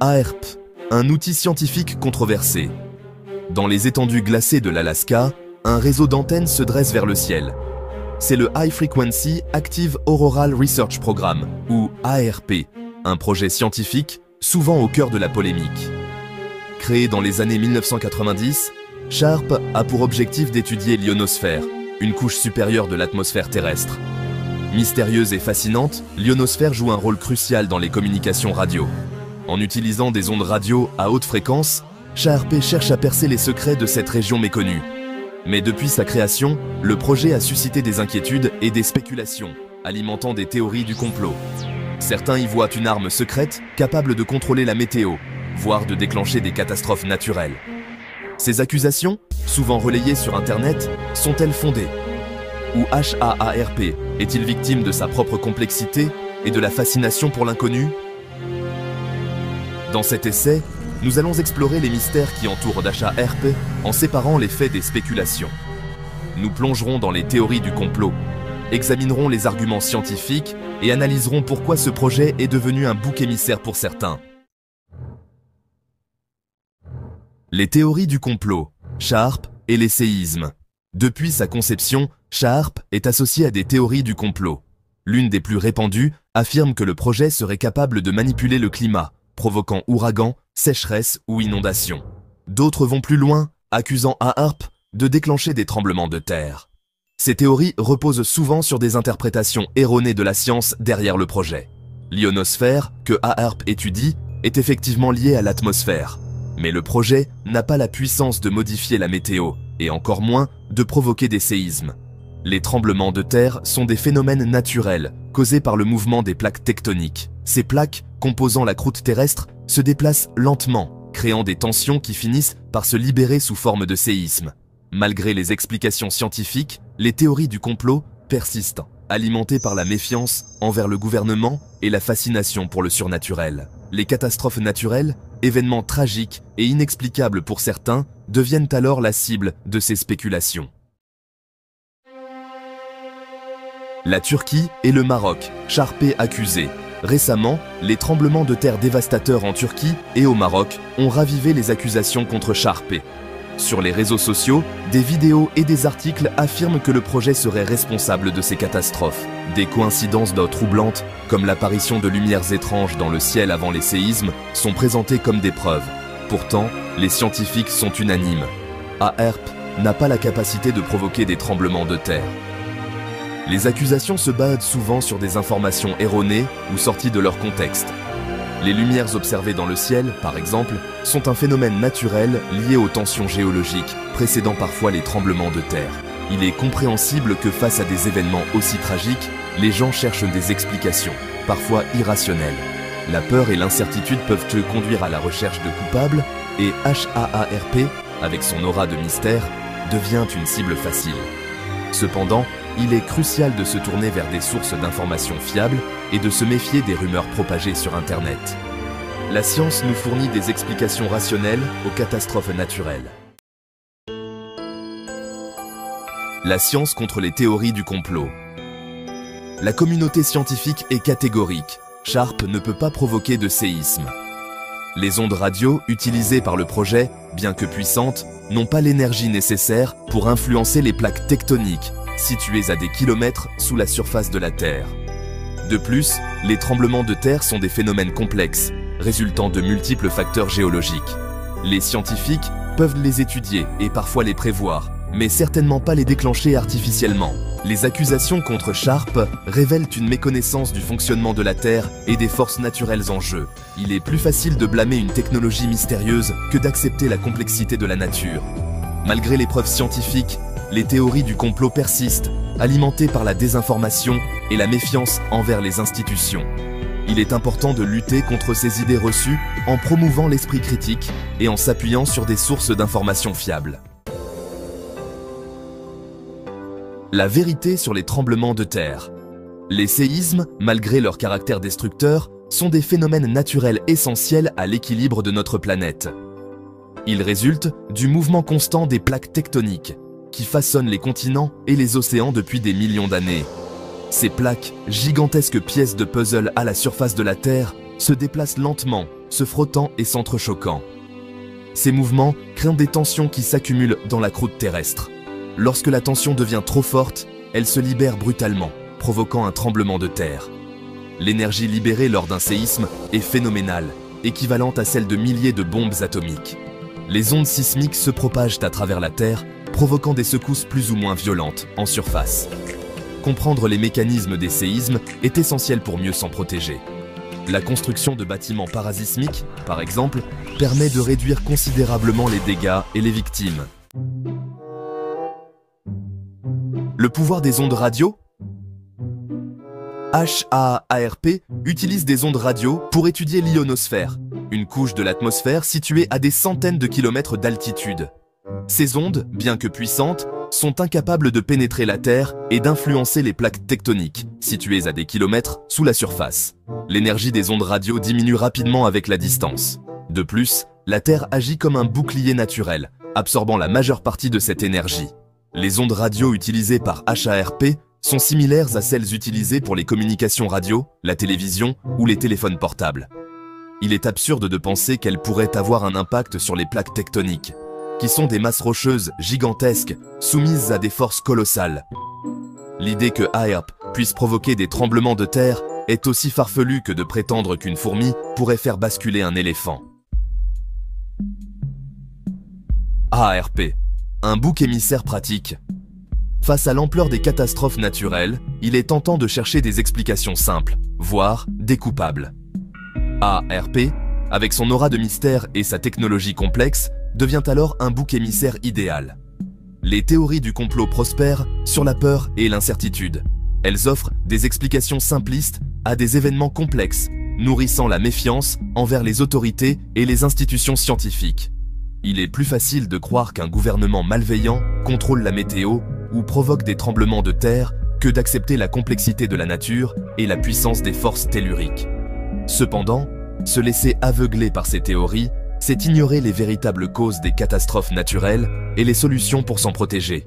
ARP, un outil scientifique controversé. Dans les étendues glacées de l'Alaska, un réseau d'antennes se dresse vers le ciel. C'est le High Frequency Active Auroral Research Program, ou ARP, un projet scientifique souvent au cœur de la polémique. Créé dans les années 1990, SHARP a pour objectif d'étudier l'ionosphère, une couche supérieure de l'atmosphère terrestre. Mystérieuse et fascinante, l'ionosphère joue un rôle crucial dans les communications radio. En utilisant des ondes radio à haute fréquence, SHARP cherche à percer les secrets de cette région méconnue. Mais depuis sa création, le projet a suscité des inquiétudes et des spéculations, alimentant des théories du complot. Certains y voient une arme secrète capable de contrôler la météo, voire de déclencher des catastrophes naturelles. Ces accusations, souvent relayées sur Internet, sont-elles fondées? Ou HAARP est-il victime de sa propre complexité et de la fascination pour l'inconnu? Dans cet essai, nous allons explorer les mystères qui entourent HAARP en séparant les faits des spéculations. Nous plongerons dans les théories du complot, examinerons les arguments scientifiques et analyserons pourquoi ce projet est devenu un bouc émissaire pour certains. Les théories du complot, SHARP et les séismes. Depuis sa conception, SHARP est associé à des théories du complot. L'une des plus répandues affirme que le projet serait capable de manipuler le climat, provoquant ouragans, sécheresses ou inondations. D'autres vont plus loin, accusant ARP de déclencher des tremblements de terre. Ces théories reposent souvent sur des interprétations erronées de la science derrière le projet. L'ionosphère, que ARP étudie, est effectivement liée à l'atmosphère. Mais le projet n'a pas la puissance de modifier la météo, et encore moins de provoquer des séismes. Les tremblements de terre sont des phénomènes naturels, causés par le mouvement des plaques tectoniques. Ces plaques, composant la croûte terrestre, se déplacent lentement, créant des tensions qui finissent par se libérer sous forme de séismes. Malgré les explications scientifiques, les théories du complot persistent, alimentées par la méfiance envers le gouvernement et la fascination pour le surnaturel. Les catastrophes naturelles, événements tragiques et inexplicables pour certains, deviennent alors la cible de ces spéculations. La Turquie et le Maroc, SHARP accusés. Récemment, les tremblements de terre dévastateurs en Turquie et au Maroc ont ravivé les accusations contre SHARP. Sur les réseaux sociaux, des vidéos et des articles affirment que le projet serait responsable de ces catastrophes. Des coïncidences troublantes, comme l'apparition de lumières étranges dans le ciel avant les séismes, sont présentées comme des preuves. Pourtant, les scientifiques sont unanimes. ARP n'a pas la capacité de provoquer des tremblements de terre. Les accusations se basent souvent sur des informations erronées ou sorties de leur contexte. Les lumières observées dans le ciel, par exemple, sont un phénomène naturel lié aux tensions géologiques, précédant parfois les tremblements de terre. Il est compréhensible que face à des événements aussi tragiques, les gens cherchent des explications, parfois irrationnelles. La peur et l'incertitude peuvent te conduire à la recherche de coupables, et HAARP, avec son aura de mystère, devient une cible facile. Cependant, il est crucial de se tourner vers des sources d'informations fiables et de se méfier des rumeurs propagées sur Internet. La science nous fournit des explications rationnelles aux catastrophes naturelles. La science contre les théories du complot. La communauté scientifique est catégorique. SHARP ne peut pas provoquer de séisme. Les ondes radio utilisées par le projet, bien que puissantes, n'ont pas l'énergie nécessaire pour influencer les plaques tectoniques, situées à des kilomètres sous la surface de la Terre. De plus, les tremblements de terre sont des phénomènes complexes, résultant de multiples facteurs géologiques. Les scientifiques peuvent les étudier et parfois les prévoir, mais certainement pas les déclencher artificiellement. Les accusations contre SHARP révèlent une méconnaissance du fonctionnement de la Terre et des forces naturelles en jeu. Il est plus facile de blâmer une technologie mystérieuse que d'accepter la complexité de la nature. Malgré les preuves scientifiques, les théories du complot persistent, alimentées par la désinformation et la méfiance envers les institutions. Il est important de lutter contre ces idées reçues en promouvant l'esprit critique et en s'appuyant sur des sources d'informations fiables. La vérité sur les tremblements de terre. Les séismes, malgré leur caractère destructeur, sont des phénomènes naturels essentiels à l'équilibre de notre planète. Ils résultent du mouvement constant des plaques tectoniques, qui façonnent les continents et les océans depuis des millions d'années. Ces plaques, gigantesques pièces de puzzle à la surface de la Terre, se déplacent lentement, se frottant et s'entrechoquant. Ces mouvements créent des tensions qui s'accumulent dans la croûte terrestre. Lorsque la tension devient trop forte, elle se libère brutalement, provoquant un tremblement de terre. L'énergie libérée lors d'un séisme est phénoménale, équivalente à celle de milliers de bombes atomiques. Les ondes sismiques se propagent à travers la Terre, provoquant des secousses plus ou moins violentes en surface. Comprendre les mécanismes des séismes est essentiel pour mieux s'en protéger. La construction de bâtiments parasismiques, par exemple, permet de réduire considérablement les dégâts et les victimes. Le pouvoir des ondes radio ? HAARP utilise des ondes radio pour étudier l'ionosphère, une couche de l'atmosphère située à des centaines de kilomètres d'altitude. Ces ondes, bien que puissantes, sont incapables de pénétrer la Terre et d'influencer les plaques tectoniques, situées à des kilomètres sous la surface. L'énergie des ondes radio diminue rapidement avec la distance. De plus, la Terre agit comme un bouclier naturel, absorbant la majeure partie de cette énergie. Les ondes radio utilisées par HAARP sont similaires à celles utilisées pour les communications radio, la télévision ou les téléphones portables. Il est absurde de penser qu'elles pourraient avoir un impact sur les plaques tectoniques, qui sont des masses rocheuses gigantesques soumises à des forces colossales. L'idée que HAARP puisse provoquer des tremblements de terre est aussi farfelue que de prétendre qu'une fourmi pourrait faire basculer un éléphant. HAARP, un bouc émissaire pratique. Face à l'ampleur des catastrophes naturelles, il est tentant de chercher des explications simples, voire découpables. HAARP, avec son aura de mystère et sa technologie complexe, devient alors un bouc émissaire idéal. Les théories du complot prospèrent sur la peur et l'incertitude. Elles offrent des explications simplistes à des événements complexes, nourrissant la méfiance envers les autorités et les institutions scientifiques. Il est plus facile de croire qu'un gouvernement malveillant contrôle la météo ou provoque des tremblements de terre que d'accepter la complexité de la nature et la puissance des forces telluriques. Cependant, se laisser aveugler par ces théories, c'est ignorer les véritables causes des catastrophes naturelles et les solutions pour s'en protéger.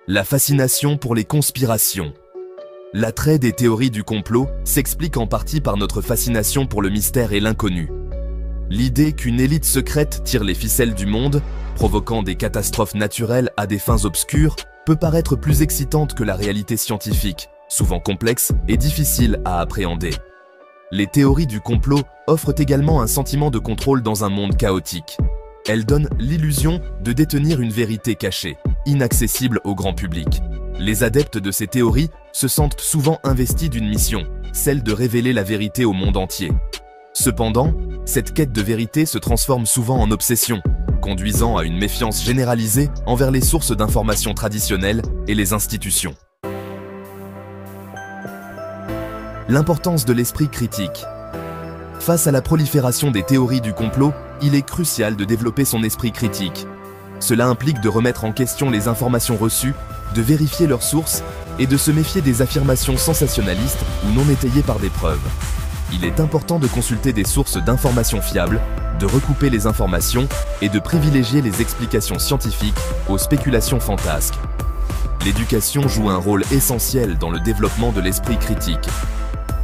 La fascination pour les conspirations. L'attrait des théories du complot s'explique en partie par notre fascination pour le mystère et l'inconnu. L'idée qu'une élite secrète tire les ficelles du monde, provoquant des catastrophes naturelles à des fins obscures, peut paraître plus excitante que la réalité scientifique, souvent complexe et difficile à appréhender. Les théories du complot offrent également un sentiment de contrôle dans un monde chaotique. Elles donnent l'illusion de détenir une vérité cachée, inaccessible au grand public. Les adeptes de ces théories se sentent souvent investis d'une mission, celle de révéler la vérité au monde entier. Cependant, cette quête de vérité se transforme souvent en obsession, conduisant à une méfiance généralisée envers les sources d'informations traditionnelles et les institutions. L'importance de l'esprit critique. Face à la prolifération des théories du complot, il est crucial de développer son esprit critique. Cela implique de remettre en question les informations reçues, de vérifier leurs sources et de se méfier des affirmations sensationnalistes ou non étayées par des preuves. Il est important de consulter des sources d'informations fiables, de recouper les informations et de privilégier les explications scientifiques aux spéculations fantasques. L'éducation joue un rôle essentiel dans le développement de l'esprit critique.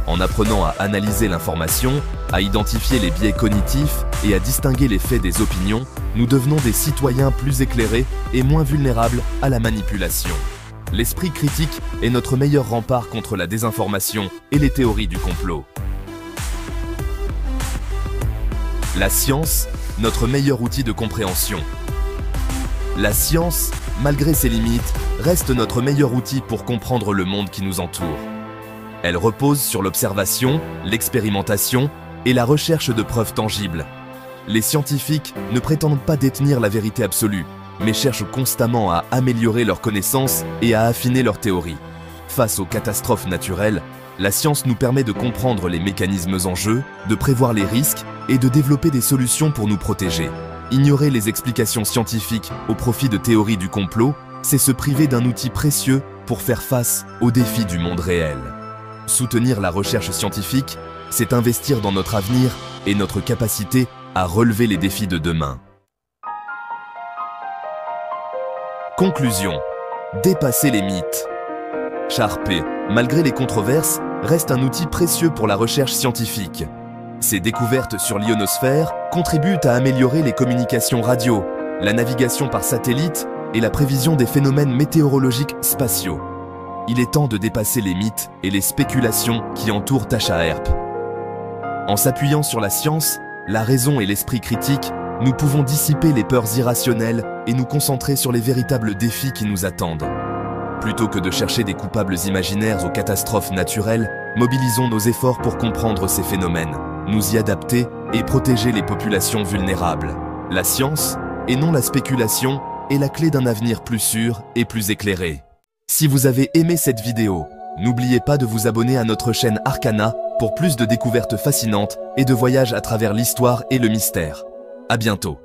En apprenant à analyser l'information, à identifier les biais cognitifs et à distinguer les faits des opinions, nous devenons des citoyens plus éclairés et moins vulnérables à la manipulation. L'esprit critique est notre meilleur rempart contre la désinformation et les théories du complot. La science, notre meilleur outil de compréhension. La science, malgré ses limites, reste notre meilleur outil pour comprendre le monde qui nous entoure. Elle repose sur l'observation, l'expérimentation et la recherche de preuves tangibles. Les scientifiques ne prétendent pas détenir la vérité absolue, mais cherchent constamment à améliorer leurs connaissances et à affiner leurs théories. Face aux catastrophes naturelles, la science nous permet de comprendre les mécanismes en jeu, de prévoir les risques et de développer des solutions pour nous protéger. Ignorer les explications scientifiques au profit de théories du complot, c'est se priver d'un outil précieux pour faire face aux défis du monde réel. Soutenir la recherche scientifique, c'est investir dans notre avenir et notre capacité à relever les défis de demain. Conclusion. Dépasser les mythes. HAARP, malgré les controverses, reste un outil précieux pour la recherche scientifique. Ces découvertes sur l'ionosphère contribuent à améliorer les communications radio, la navigation par satellite et la prévision des phénomènes météorologiques spatiaux. Il est temps de dépasser les mythes et les spéculations qui entourent Tasha Earp. En s'appuyant sur la science, la raison et l'esprit critique, nous pouvons dissiper les peurs irrationnelles et nous concentrer sur les véritables défis qui nous attendent. Plutôt que de chercher des coupables imaginaires aux catastrophes naturelles, mobilisons nos efforts pour comprendre ces phénomènes, nous y adapter et protéger les populations vulnérables. La science, et non la spéculation, est la clé d'un avenir plus sûr et plus éclairé. Si vous avez aimé cette vidéo, n'oubliez pas de vous abonner à notre chaîne Arcana pour plus de découvertes fascinantes et de voyages à travers l'histoire et le mystère. À bientôt.